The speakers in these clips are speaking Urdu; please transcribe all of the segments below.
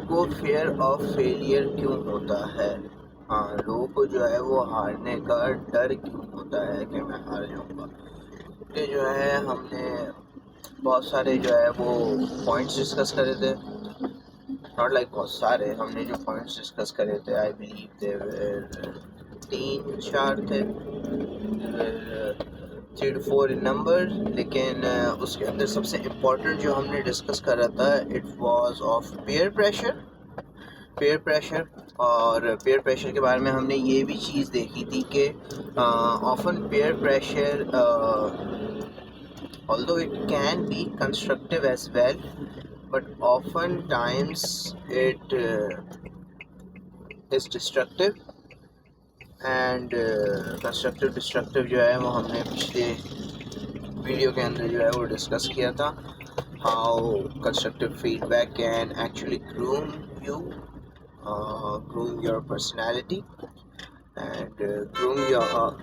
کو فیئر آف فیلئر کیوں ہوتا ہے؟ ہاں، لوگوں کو جو ہے وہ ہارنے کا ڈر کیوں ہوتا ہے کہ میں ہار جاؤں گا؟ کہ جو ہے ہم نے بہت سارے جو ہے وہ پوائنٹس ڈسکس کرے تھے، ناٹ لائک بہت سارے، ہم نے جو پوائنٹس ڈسکس کرے تھے آئی بلیو دے ور 3-4 تھے، 3 to 4 in number، لیکن اس کے اندر سب سے امپورٹنٹ جو ہم نے ڈسکس کرا تھا it was of peer pressure. اور پیئر پریشر کے بارے میں ہم نے یہ بھی چیز دیکھی تھی کہ often peer pressure although it can be constructive as well, but often times it is destructive. And constructive destructive جو ہے وہ ہم نے پچھلے ویڈیو کے اندر جو ہے وہ ڈسکس کیا تھا، how constructive feedback can actually groom your personality and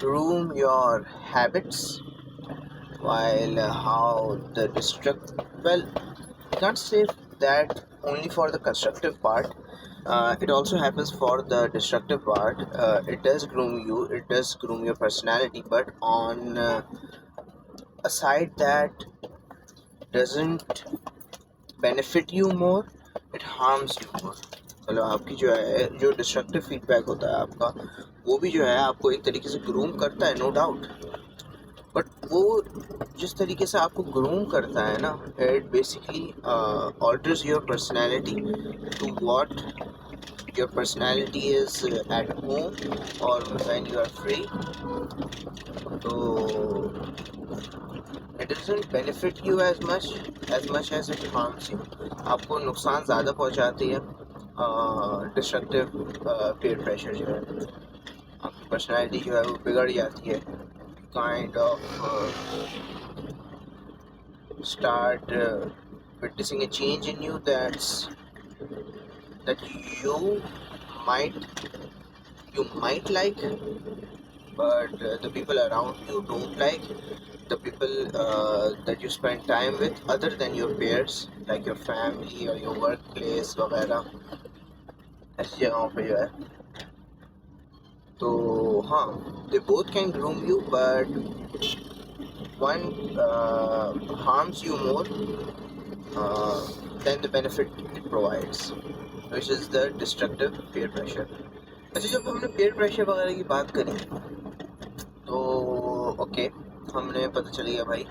groom your habits, while how the not say that only for the constructive part, it also happens for the destructive part. It does groom your personality, but on a side that doesn't benefit you more, it harms you more. مطلب آپ کی جو ہے جو ڈسٹرکٹیو فیڈ بیک ہوتا ہے آپ کا، وہ بھی جو ہے آپ کو ایک طریقے سے گروم کرتا ہے، نو ڈاؤٹ، بٹ وہ جس طریقے سے آپ کو گروم کرتا ہے نا، it basically alters your personality to what your personality is at home or when you are free. So it doesn't benefit you as much as it harms you. آپ کو نقصان زیادہ پہنچاتی ہے ڈسٹرکٹیو پیئر پریشر جو ہے، آپ کی پرسنالٹی جو ہے وہ بگڑ جاتی ہے، kind of start witnessing a change in you that you might like, but the people around you don't like, the people that you spend time with other than your peers, like your family or your workplace وغیرہ، ایسی جگہوں پہ جو ہے تو ہاں they both can groom you, but one harms you more than the benefit it provides, which is the destructive peer pressure. اچھا، جب ہم نے پیئر پریشر وغیرہ کی بات کری تو اوکے، ہم نے پتہ چل گیا بھائی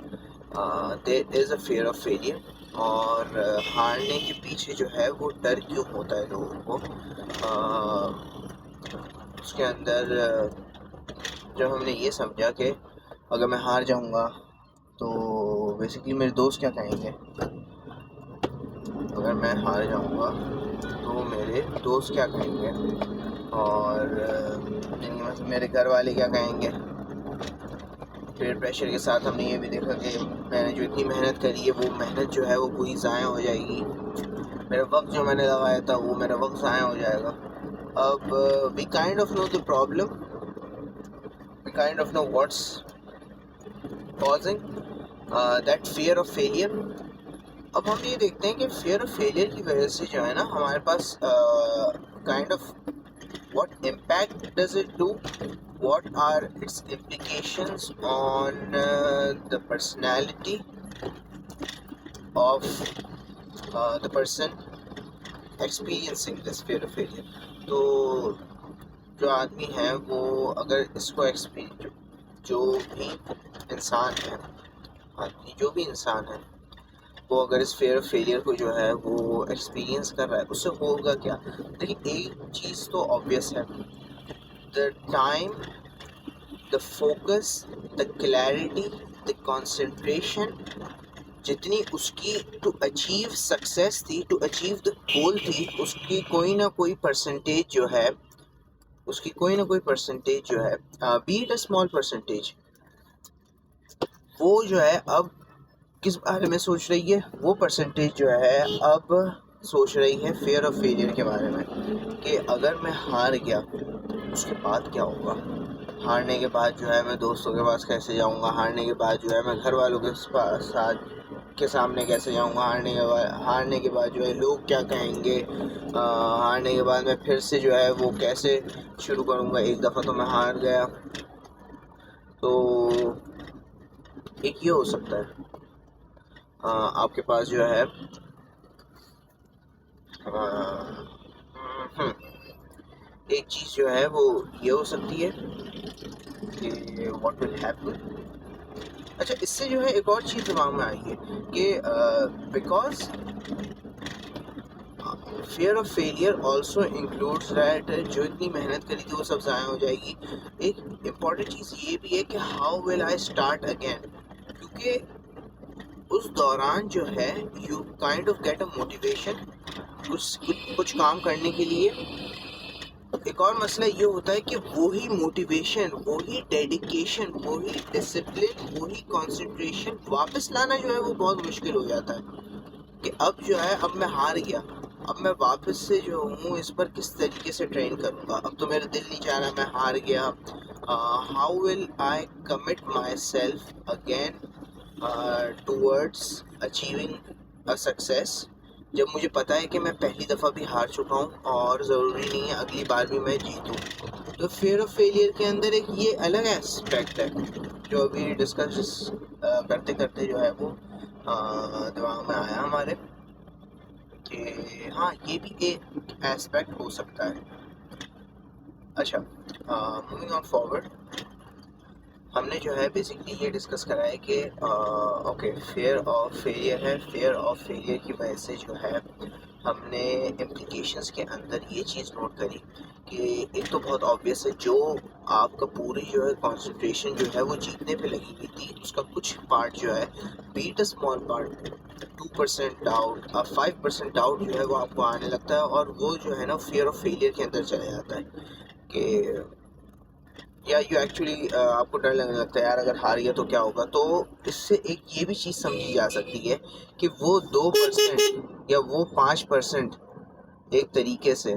there is a fear of failure، اور ہارنے کے پیچھے جو ہے وہ ڈر کیوں ہوتا ہے لوگوں کو. اس کے اندر جب ہم نے یہ سمجھا کہ اگر میں ہار جاؤں گا تو بیسیکلی میرے دوست کیا کہیں گے، اگر میں ہار جاؤں گا تو میرے دوست کیا کہیں گے، اور میرے گھر والے کیا کہیں گے. پیئر پریشر کے ساتھ ہم نے یہ بھی دیکھا کہ میں نے جو اتنی محنت کری ہے وہ محنت جو ہے وہ پوری ضائع ہو جائے گی، میرا وقت جو میں نے لگایا تھا وہ میرا وقت ضائع ہو جائے گا. اب we kind of know the problem, we kind of know what's causing that fear of failure. اب ہم یہ دیکھتے ہیں کہ فیئر آف فیلئر کی وجہ سے جو ہے نا ہمارے پاس kind of what impact does it do, what are its implications on the personality of the person experiencing this fear of failure. تو جو آدمی ہے وہ اگر اس کو جو بھی انسان ہے وہ اگر اس فیئر آف فیلئر کو جو ہے وہ ایکسپیرینس کر رہا ہے، اس سے ہوگا کیا؟ دیکھیے ایک چیز تو آبویس ہے، the time, the focus, the clarity, the concentration, جتنی اس کی ٹو اچیو سکسیس تھی، ٹو اچیو دا گول تھی، اس کی کوئی نہ کوئی پرسنٹیج جو ہے be it a small percentage, وہ جو ہے اب کس بارے میں سوچ رہی ہے؟ وہ پرسنٹیج جو ہے اب سوچ رہی ہے فیئر آف فیلئر کے بارے میں، کہ اگر میں ہار گیا اس کے بعد کیا ہوگا، ہارنے کے بعد جو ہے میں دوستوں کے پاس کیسے جاؤں گا، ہارنے کے بعد جو ہے میں گھر والوں کے ساتھ کے سامنے کیسے جاؤں گا، ہارنے کے بعد جو ہے لوگ کیا کہیں گے، ہارنے کے بعد میں پھر سے جو ہے وہ کیسے شروع کروں گا. ایک دفعہ تو میں ہار گیا. تو ایک یہ ہو سکتا ہے آپ کے پاس جو ہے ایک چیز جو ہے وہ یہ ہو سکتی ہے کہ واٹ ول ہیپن. اچھا اس سے جو ہے ایک اور چیز دماغ میں آئی ہے کہ because fear of failure also includes that جو اتنی محنت کری تھی وہ سب ضائع ہو جائے گی. ایک امپورٹنٹ چیز یہ بھی ہے کہ how will I start again, کیونکہ اس دوران جو ہے you kind of get a motivation کچھ کام کرنے کے لیے. ایک اور مسئلہ یہ ہوتا ہے کہ وہی موٹیویشن، وہی ڈیڈیکیشن، وہی ڈسپلن، وہی کانسنٹریشن واپس لانا جو ہے وہ بہت مشکل ہو جاتا ہے. کہ اب جو ہے اب میں ہار گیا، اب میں واپس سے جو ہوں اس پر کس طریقے سے ٹرین کروں گا. اب تو میرا دل نہیں چاہ رہا، میں ہار گیا. How will I commit my self again towards achieving a success, جب مجھے پتہ ہے کہ میں پہلی دفعہ بھی ہار چکا ہوں اور ضروری نہیں ہے اگلی بار بھی میں جیتوں. تو فیئر آف فیلئر کے اندر ایک یہ الگ اسپیکٹ ہے جو ابھی ڈسکس کرتے کرتے جو ہے وہ دماغ میں آیا ہمارے کہ ہاں یہ بھی ایک اسپیکٹ ہو سکتا ہے. اچھا موونگ آن فارورڈ، ہم نے جو ہے بیسکلی یہ ڈسکس کرا ہے کہ اوکے فیئر آف فیلئر ہے. فیئر آف فیلئر کی وجہ سے جو ہے ہم نے امپلیکیشنس کے اندر یہ چیز نوٹ کری کہ ایک تو بہت آبویس ہے، جو آپ کا پوری جو ہے کانسنٹریشن جو ہے وہ جیتنے پہ لگی ہوئی تھی، اس کا کچھ پارٹ جو ہے but a small part 2% doubt 5% doubt جو ہے وہ آپ کو آنے لگتا ہے، اور وہ جو ہے نا فیئر آف فیلئر کے اندر چلا جاتا ہے کہ یا یو ایکچولی آپ کو ڈر لگنے لگتا ہے یار اگر ہار گیا تو کیا ہوگا. تو اس سے ایک یہ بھی چیز سمجھی جا سکتی ہے کہ وہ 2% یا وہ 5% ایک طریقے سے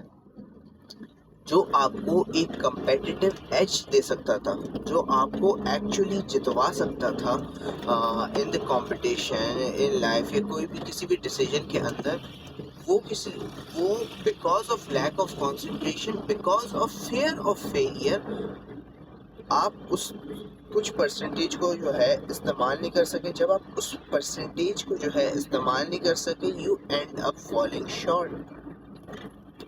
جو آپ کو ایک کمپیٹیٹیو ایج دے سکتا تھا، جو آپ کو ایکچولی جتوا سکتا تھا ان دا کمپٹیشن ان لائف یا کوئی بھی کسی بھی ڈیسیجن کے اندر، وہ because of lack of concentration, because of fear of failure, آپ اس کچھ پرسنٹیج کو جو ہے استعمال نہیں کر سکے. جب آپ اس پرسنٹیج کو جو ہے استعمال نہیں کر سکے you and up falling short.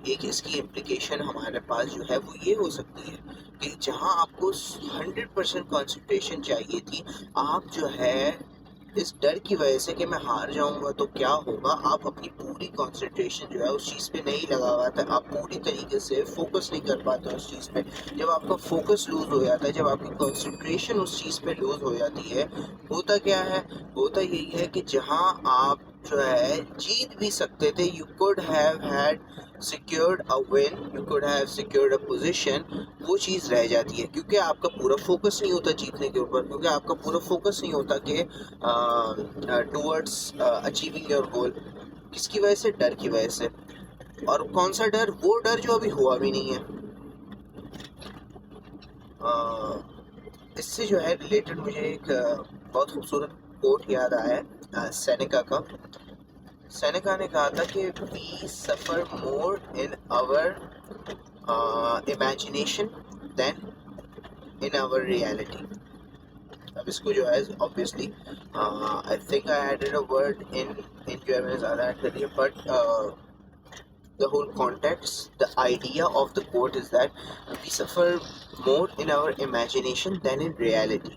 ایک اس کی امپلیکیشن ہمارے پاس جو ہے وہ یہ ہو سکتی ہے کہ جہاں آپ کو 100% کانسنٹریشن چاہیے تھی، آپ جو ہے اس ڈر کی وجہ سے کہ میں ہار جاؤں گا تو کیا ہوگا، آپ اپنی پوری کانسنٹریشن جو ہے اس چیز پہ نہیں لگا ہوا تھا، آپ پوری طریقے سے فوکس نہیں کر پاتے اس چیز پہ. جب آپ کا فوکس لوز ہو جاتا ہے، جب آپ کی کانسنٹریشن اس چیز پہ لوز ہو جاتی ہے، ہوتا کیا ہے، ہوتا یہی ہے کہ جہاں آپ جو ہے جیت بھی سکتے تھے، you could have had secured a win, you could have secured a position، وہ چیز رہ جاتی ہے کیونکہ آپ کا پورا فوکس نہیں ہوتا جیتنے کے اوپر، کیونکہ آپ کا پورا فوکس نہیں ہوتا کہ towards achieving your goal. کس کی وجہ سے؟ ڈر کی وجہ سے. اور کون سا ڈر؟ وہ ڈر جو ابھی ہوا بھی نہیں ہے. اس سے جو ہے ریلیٹڈ مجھے ایک بہت خوبصورت کوٹ یاد آیا ہے سینیکا کا. سینیکا نے کہا تھا کہ we suffer more in our imagination than in our reality. اب اس کو جو ہے obviously I think I added a word in جو ہے میں نے زیادہ ایڈ کر دیا، but the whole context, the idea of the quote is that we suffer more in our imagination than in reality.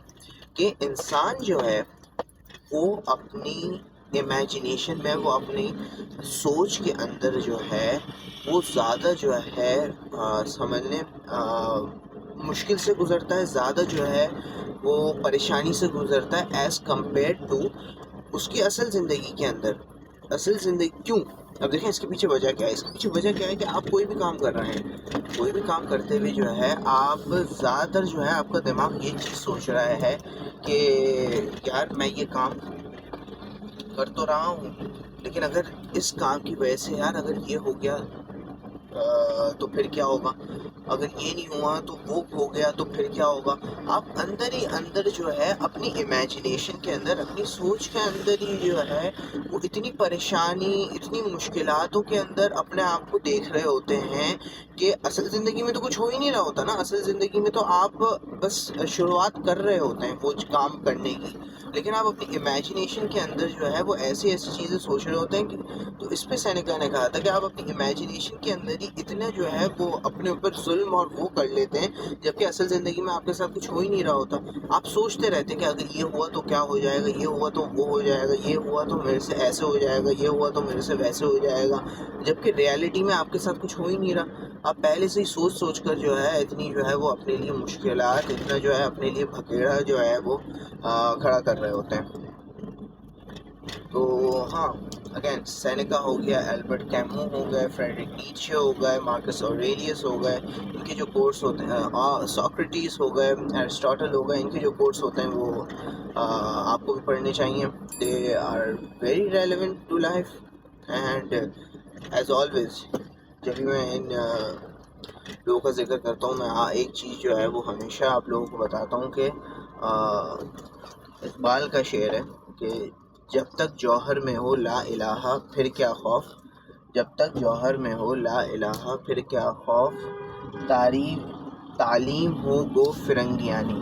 کہ انسان جو ہے وہ اپنی امیجنیشن میں، وہ اپنی سوچ کے اندر جو ہے وہ زیادہ جو ہے سمجھنے مشکل سے گزرتا ہے، زیادہ جو ہے وہ پریشانی سے گزرتا ہے ایز کمپیئر ٹو اس کی اصل زندگی کے اندر. اصل زندگی کیوں؟ اب دیکھیں اس کے پیچھے وجہ کیا ہے. اس کے پیچھے وجہ کیا ہے کہ آپ کوئی بھی کام کر رہے ہیں، کوئی بھی کام کرتے ہوئے جو ہے آپ زیادہ تر جو ہے آپ کا دماغ یہ چیز سوچ رہا ہے کہ یار میں یہ کام کر تو رہا ہوں، لیکن اگر اس کام کی وجہ سے یار اگر یہ ہو گیا تو پھر کیا ہوگا. اگر یہ نہیں ہوا تو وہ ہو گیا تو پھر کیا ہوگا. آپ اندر ہی اندر جو ہے اپنی امیجنیشن کے اندر، اپنی سوچ کے اندر ہی جو ہے وہ اتنی پریشانی، اتنی مشکلاتوں کے اندر اپنے آپ کو دیکھ رہے ہوتے ہیں کہ اصل زندگی میں تو کچھ ہو ہی نہیں رہا ہوتا نا. اصل زندگی میں تو آپ بس شروعات کر رہے ہوتے ہیں وہ کام کرنے کی، لیکن آپ اپنی امیجنیشن کے اندر جو ہے وہ ایسی ایسی چیزیں سوچ رہے ہوتے ہیں کہ تو اس پہ سینیکا نے کہا تھا کہ آپ اپنی امیجنیشن کے اندر ہی اتنا جو ہے وہ اپنے اوپر ظلم اور وہ کر لیتے ہیں، جبکہ اصل زندگی میں آپ کے ساتھ کچھ ہو ہی نہیں رہا ہوتا. آپ سوچتے رہتے ہیں کہ اگر یہ ہوا تو کیا ہو جائے گا، یہ ہوا تو وہ ہو جائے گا، یہ ہوا تو میرے سے ایسے ہو جائے گا، یہ ہوا تو میرے سے ویسے ہو جائے گا، جبکہ ریالٹی میں آپ کے ساتھ کچھ ہو ہی نہیں رہا. آپ پہلے سے ہی سوچ سوچ کر جو ہے اتنی جو ہے وہ اپنے لیے مشکلات، اتنا جو ہے اپنے لیے بھگیڑا جو ہے وہ کھڑا کر رہے ہوتے ہیں. تو ہاں، اگین سینیکا ہو گیا، البرٹ کیمو ہو گئے، فریڈرک نیچے ہو گئے، مارکس اوریلیس ہو گئے، ان کے جو کورس ہوتے ہیں، ساکریٹیز ہو گئے، ایرسٹاٹل ہو گئے، ان کے جو کورس ہوتے ہیں وہ آپ کو بھی پڑھنے چاہیے. They are very relevant to life. And as always جب بھی میں ان لوگوں کا ذکر کرتا ہوں، میں ایک چیز جو ہے وہ ہمیشہ آپ لوگوں کو بتاتا ہوں کہ اقبال کا شعر ہے کہ جب تک جوہر میں ہو لا الہ پھر کیا خوف، جب تک جوہر میں ہو لا الہ پھر کیا خوف، تعلیم ہو گو فرنگیانی.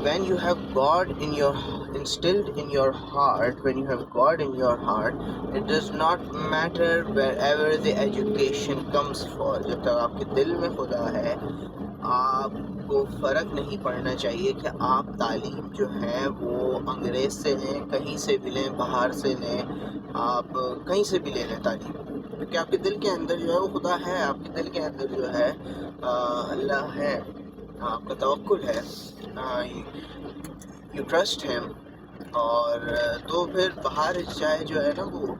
When you have God instilled in your heart, when you have God in your heart, it does not matter wherever the education comes for. جب تک آپ کے دل میں خدا ہے، آپ کو فرق نہیں پڑنا چاہیے کہ آپ تعلیم جو ہے وہ انگریز سے لیں، کہیں سے بھی لیں، باہر سے لیں، آپ کہیں سے بھی لے لیں تعلیم، کیونکہ آپ کے دل کے اندر جو ہے وہ خدا ہے. آپ کے دل کے اندر جو ہے اللہ ہے، آپ کا توکل ہے، یو ٹرسٹ ہیم. اور تو پھر باہر چاہے جو ہے نا وہ،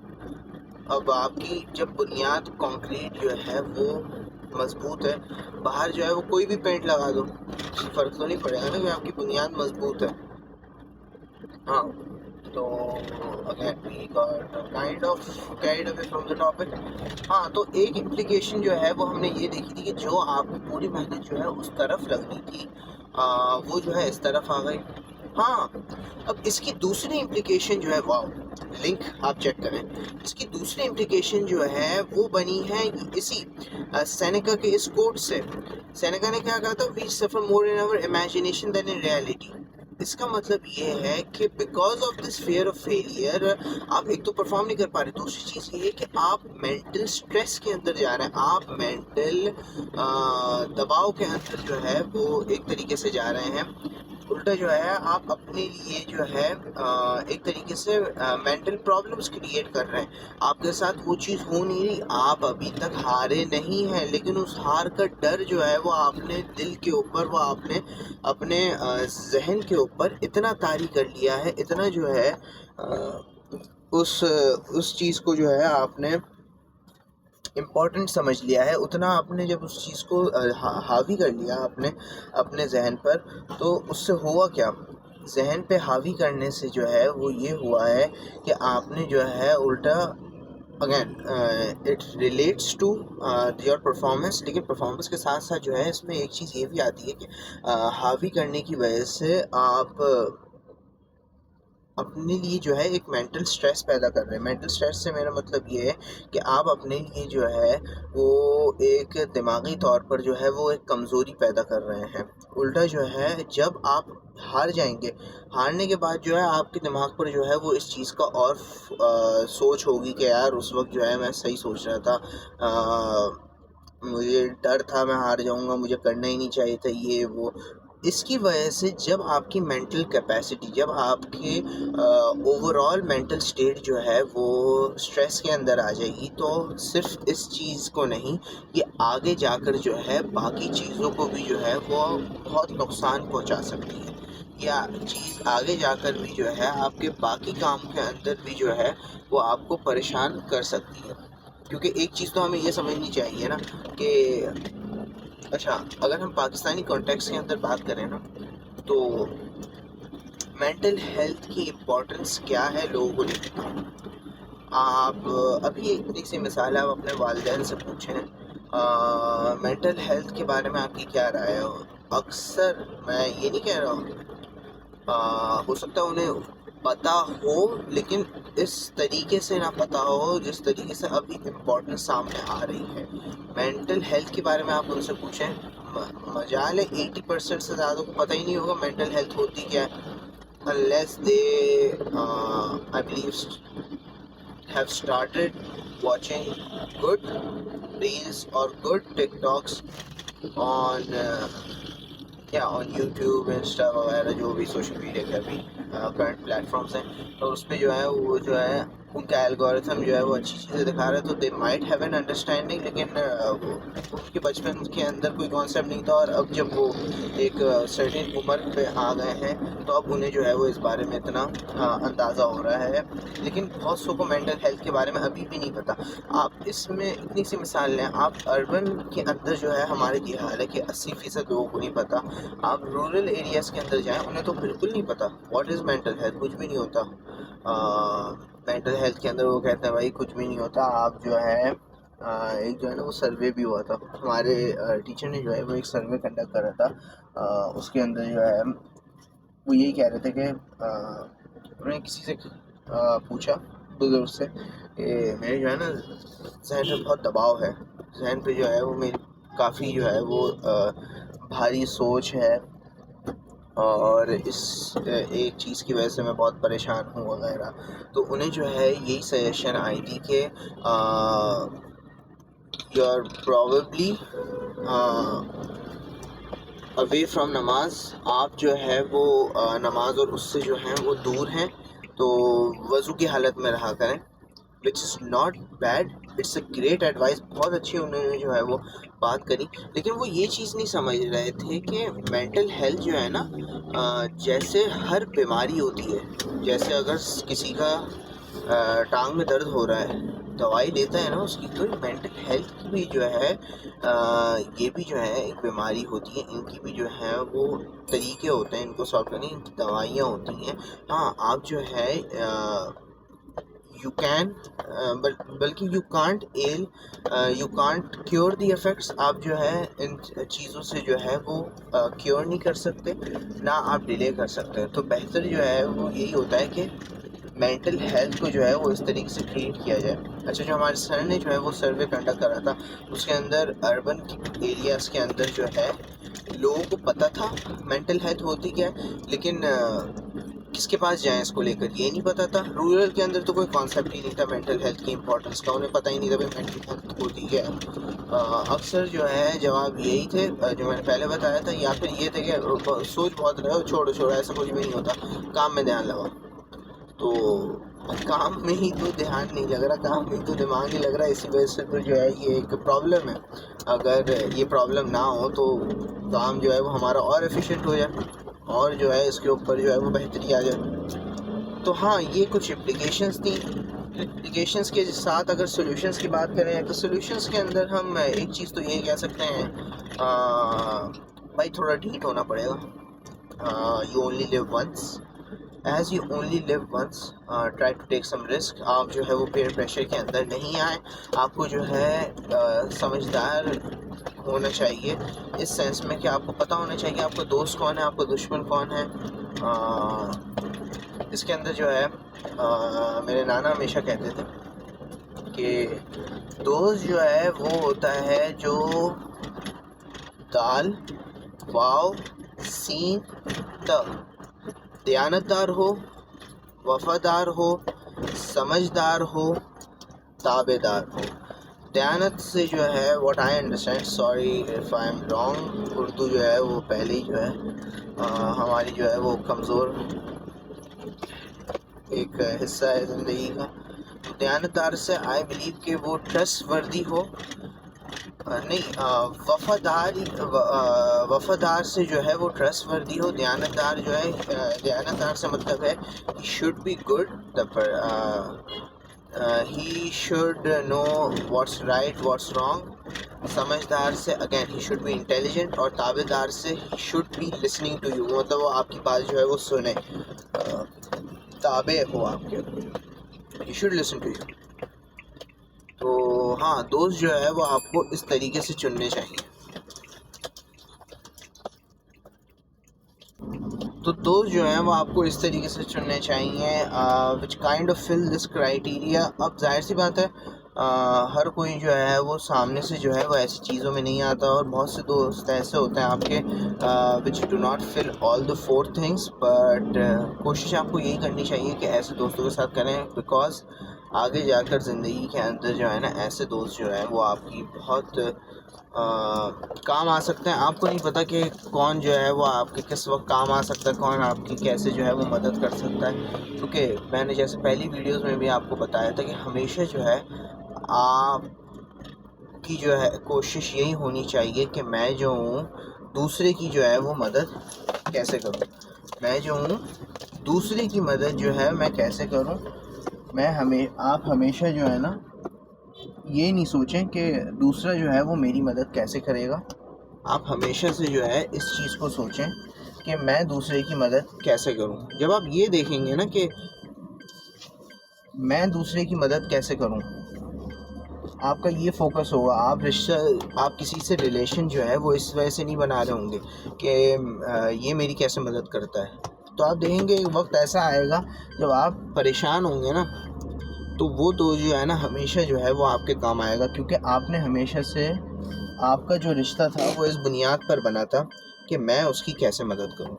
اب آپ کی جب بنیاد کانکریٹ جو ہے وہ مضبوط ہے، باہر جو ہے وہ کوئی بھی پینٹ لگا دو فرق تو نہیں پڑے گا نا کہ آپ کی بنیاد مضبوط ہے. ہاں تو again we got kind of guide away from the topic. ہاں تو ایک امپلیکیشن جو ہے وہ ہم نے یہ دیکھی تھی کہ جو آپ کی پوری محنت جو ہے اس طرف لگنی تھی وہ جو ہے اس طرف آ گئی. ہاں اب اس کی دوسری امپلیکیشن جو ہے، واو لنک آپ چیک کریں، اس کی دوسری امپلیکیشن جو ہے وہ بنی ہے اسی سینیکا کے اس کوٹ سے. سینیکا نے کیا کہا تھا، وی سفر مور ان آور امیجنیشن دین ان ریالٹی. اس کا مطلب یہ ہے کہ because of this fear of failure آپ ایک تو پرفارم نہیں کر پا رہے، دوسری چیز یہ ہے کہ آپ مینٹل سٹریس کے اندر جا رہے ہیں، آپ مینٹل دباؤ کے اندر جو ہے وہ ایک طریقے سے جا رہے ہیں. الٹا جو ہے آپ اپنے لیے جو ہے ایک طریقے سے مینٹل پرابلمس کریٹ کر رہے ہیں. آپ کے ساتھ وہ چیز ہو نہیں رہی، آپ ابھی تک ہارے نہیں ہیں، لیکن اس ہار کا ڈر جو ہے وہ آپ نے دل کے اوپر، وہ آپ نے اپنے ذہن کے اوپر اتنا طاری کر لیا ہے، اتنا جو ہے اس چیز کو جو ہے آپ نے امپورٹنٹ سمجھ لیا ہے، اتنا آپ نے جب اس چیز کو حاوی کر لیا اپنے ذہن پر، تو اس سے ہوا کیا، ذہن پہ حاوی کرنے سے جو ہے وہ یہ ہوا ہے کہ آپ نے جو ہے الٹا again it relates to your performance. لیکن پرفارمنس کے ساتھ ساتھ جو ہے اس میں ایک چیز یہ بھی آتی ہے کہ حاوی کرنے کی وجہ سے آپ اپنے لیے جو ہے ایک مینٹل سٹریس پیدا کر رہے ہیں. مینٹل سٹریس سے میرا مطلب یہ ہے کہ آپ اپنے لیے جو ہے وہ ایک دماغی طور پر جو ہے وہ ایک کمزوری پیدا کر رہے ہیں. الٹا جو ہے جب آپ ہار جائیں گے، ہارنے کے بعد جو ہے آپ کے دماغ پر جو ہے وہ اس چیز کا اور سوچ ہوگی کہ یار اس وقت جو ہے میں صحیح سوچ رہا تھا، مجھے ڈر تھا میں ہار جاؤں گا، مجھے کرنا ہی نہیں چاہیے تھا یہ وہ. اس کی وجہ سے جب آپ کی مینٹل کیپیسٹی، جب آپ کے اوور آل مینٹل سٹیٹ جو ہے وہ سٹریس کے اندر آ جائے گی، تو صرف اس چیز کو نہیں، یہ آگے جا کر جو ہے باقی چیزوں کو بھی جو ہے وہ بہت نقصان پہنچا سکتی ہے. یا چیز آگے جا کر بھی جو ہے آپ کے باقی کام کے اندر بھی جو ہے وہ آپ کو پریشان کر سکتی ہے. کیونکہ ایک چیز تو ہمیں یہ سمجھنی چاہیے نا کہ اچھا اگر ہم پاکستانی کانٹیکس کے اندر بات کریں نا، تو مینٹل ہیلتھ کی امپورٹنس کیا ہے لوگوں کو نہیں پتا. آپ ابھی ایک سی مثال ہے، آپ اپنے والدین سے پوچھیں مینٹل ہیلتھ کے بارے میں آپ کی کیا رائے ہے؟ اکثر میں یہ نہیں کہہ رہا ہوں، ہو سکتا ہے انہیں پتہ ہو لیکن اس طریقے سے نہ پتہ ہو جس طریقے سے ابھی امپورٹنس سامنے آ رہی ہے. مینٹل ہیلتھ کے بارے میں آپ ان سے پوچھیں، مجال ہے 80% سے زیادہ کو پتہ ہی نہیں ہوگا مینٹل ہیلتھ ہوتی کیا ہے. unless they I believe have started watching good reels or good TikToks on on YouTube, Insta وغیرہ جو بھی سوشل میڈیا کے ابھی کرنٹ پلیٹ فارمس ہیں، اور اس پہ جو ہے وہ جو ہے ان کا الگورتھم جو ہے وہ اچھی چیزیں دکھا رہا ہے، تو they might have an understanding, لیکن وہ ان کے بچپن کے اندر کوئی کانسیپٹ نہیں تھا، اور اب جب وہ ایک سرٹن عمر پہ آ گئے ہیں تو اب انہیں جو ہے وہ اس بارے میں اتنا اندازہ ہو رہا ہے. لیکن بہت سو کو مینٹل ہیلتھ کے بارے میں ابھی بھی نہیں پتہ. آپ اس میں اتنی سی مثال لیں، آپ اربن کے اندر جو ہے ہمارے یہ حال ہے کہ 80% لوگوں کو نہیں پتہ. آپ رورل ایریاز کے اندر جائیں انہیں تو بالکل نہیں پتہ واٹ از مینٹل ہیلتھ، کچھ بھی نہیں ہوتا. مینٹل ہیلتھ کے اندر وہ کہتے ہیں بھائی کچھ بھی نہیں ہوتا. آپ جو ہے ایک جو ہے نا وہ سروے بھی ہوا تھا ہمارے ٹیچر نے جو ہے وہ ایک سروے کنڈکٹ کر رہا تھا. اس کے اندر جو ہے وہ یہی کہہ رہے تھے کہ انہوں نے کسی سے پوچھا بزرگ سے کہ میرے جو ہے نا ذہن پہ بہت دباؤ ہے، ذہن پہ جو ہے وہ میری کافی جو ہے وہ بھاری سوچ ہے، اور اس ایک چیز کی وجہ سے میں بہت پریشان ہوں وغیرہ. تو انہیں جو ہے یہی سجیشن آئی تھی کہ you are probably away from نماز. آپ جو ہے وہ نماز اور اس سے جو ہیں وہ دور ہیں، تو وضو کی حالت میں رہا کریں، which is not bad, it's a great advice. بہت اچھی انہوں نے جو ہے وہ بات کری. لیکن وہ یہ چیز نہیں سمجھ رہے تھے کہ مینٹل ہیلتھ جو ہے نا جیسے ہر بیماری ہوتی ہے، جیسے اگر کسی کا ٹانگ میں درد ہو رہا ہے دوائی لیتا ہے نا اس کی، تو مینٹل ہیلتھ کی بھی جو ہے یہ بھی جو ہے ایک بیماری ہوتی ہے. ان کی بھی جو ہے وہ طریقے ہوتے ہیں ان کو سالو کرنے، ان کی دوائیاں ہوتی ہیں. ہاں آپ جو ہے یو کین بلکہ you can't you can't cure the effects. آپ جو ہے ان چیزوں سے جو ہے وہ کیور نہیں کر سکتے، نہ آپ ڈیلے کر سکتے. تو بہتر جو ہے وہ یہی ہوتا ہے کہ مینٹل ہیلتھ کو جو ہے وہ اس طریقے سے ٹریٹ کیا جائے. اچھا، جو ہمارے سر نے جو ہے وہ سروے کنڈکٹ کرا تھا اس کے اندر اربن ایریاز کے اندر جو ہے لوگوں کو پتہ تھا مینٹل ہیلتھ ہوتی کیا ہے، لیکن کس کے پاس جائیں اس کو لے کر یہ نہیں پتہ تھا. رورل کے اندر تو کوئی کانسیپٹ ہی نہیں تھا مینٹل ہیلتھ کی امپورٹنس کا، انہیں پتہ ہی نہیں تھا بھائی مینٹل ہیلتھ ہوتی کیا ہے. اکثر جو ہے جواب یہی تھے جو میں نے پہلے بتایا تھا، یا پھر یہ تھے کہ سوچ بہت رہے ہو، چھوڑو ایسا کچھ بھی نہیں ہوتا، کام میں دھیان لگاؤ. تو کام میں ہی تو دھیان نہیں لگ رہا، کام میں ہی تو دماغ نہیں لگ رہا، اسی وجہ سے تو جو ہے یہ ایک پرابلم ہے. اگر یہ پرابلم نہ ہو تو کام جو ہے وہ ہمارا اور ایفیشینٹ ہو جائے، اور جو ہے اس کے اوپر جو ہے وہ بہتری آ جائے. تو ہاں یہ کچھ اپلیکیشنس تھیں. اپلیکیشنس کے ساتھ اگر سولوشنس کی بات کریں تو سولوشنس کے اندر ہم ایک چیز تو یہ کہہ سکتے ہیں بھائی تھوڑا ڈھیٹ ہونا پڑے گا. You only live once, as you only live once try to take some risk. آپ جو ہے وہ پیئر پریشر کے اندر نہیں آئیں. آپ کو جو ہے سمجھدار ہونا چاہیے اس سینس میں کہ آپ کو پتہ ہونا چاہیے آپ کا دوست کون ہے، آپ کا دشمن کون ہے. اس کے اندر جو ہے میرے نانا ہمیشہ کہتے تھے کہ دوست جو ہے وہ ہوتا ہے جو دال واو سین ت دیانتدار ہو، وفادار ہو، سمجھدار ہو، تابع دار ہو. دیانت سے جو ہے what I understand, sorry if I am wrong, Urdu جو ہے وہ پہلے ہی جو ہے ہماری جو ہے وہ کمزور ایک حصہ ہے زندگی کا. دیانتدار سے آئی بلیو کہ وہ ٹرسٹ وردی ہو، نہیں وفادار سے جو ہے وہ ٹرسٹ وردی ہو. دیانتدار جو ہے دیانتدار سے مطلب ہے he should be good, he should know what's right what's wrong. سمجھدار سے again he should be intelligent, اور تابع دار سے he should be listening to you, مطلب وہ آپ کی بات جو ہے وہ سنے، تابع ہو آپ کے، he should listen to you. تو ہاں دوست جو ہے وہ آپ کو اس طریقے سے چننے چاہیے. تو دوست جو ہیں وہ آپ کو اس طریقے سے چننے چاہیے which kind of fill this criteria. اب ظاہر سی بات ہے ہر کوئی جو ہے وہ سامنے سے جو ہے وہ ایسی چیزوں میں نہیں آتا, اور بہت سے دوست ایسے ہوتے ہیں آپ کے which do not fill all the 4 things, but کوشش آپ کو یہی کرنی چاہیے کہ ایسے دوستوں کے ساتھ کریں, بیکاز آگے جا کر زندگی کے اندر جو ہے نا ایسے دوست جو ہیں وہ آپ کی بہت کام آ سکتے ہیں. آپ کو نہیں پتہ کہ کون جو ہے وہ آپ کے کس وقت کام آ سکتا ہے, کون آپ کی کیسے جو ہے وہ مدد کر سکتا ہے. کیونکہ میں نے جیسے پہلی ویڈیوز میں بھی آپ کو بتایا تھا کہ ہمیشہ جو ہے آپ کی جو ہے کوشش یہی ہونی چاہیے کہ میں جو ہوں دوسرے کی جو ہے وہ مدد کیسے کروں, میں جو ہوں دوسرے کی مدد جو ہے میں کیسے کروں. آپ ہمیشہ جو ہے نا یہ نہیں سوچیں کہ دوسرا جو ہے وہ میری مدد کیسے کرے گا. آپ ہمیشہ سے جو ہے اس چیز کو سوچیں کہ میں دوسرے کی مدد کیسے کروں. جب آپ یہ دیکھیں گے نا کہ میں دوسرے کی مدد کیسے کروں, آپ کا یہ فوکس ہوگا. آپ کسی سے ریلیشن جو ہے وہ اس وجہ سے نہیں بنا رہے ہوں گے کہ یہ میری کیسے مدد کرتا ہے. تو آپ دیکھیں گے ایک وقت ایسا آئے گا جب آپ پریشان ہوں گے نا, تو وہ تو جو ہے نا ہمیشہ جو ہے وہ آپ کے کام آئے گا, کیونکہ آپ نے ہمیشہ سے آپ کا جو رشتہ تھا وہ اس بنیاد پر بنا تھا کہ میں اس کی کیسے مدد کروں.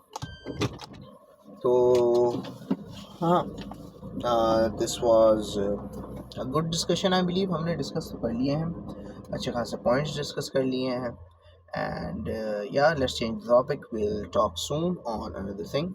تو ہاں this was good discussion I believe. ہم نے ڈسکس تو کر لیے ہیں, اچھے خاصے پوائنٹس ڈسکس کر لیے ہیں, and let's change the topic. We'll talk soon on another thing.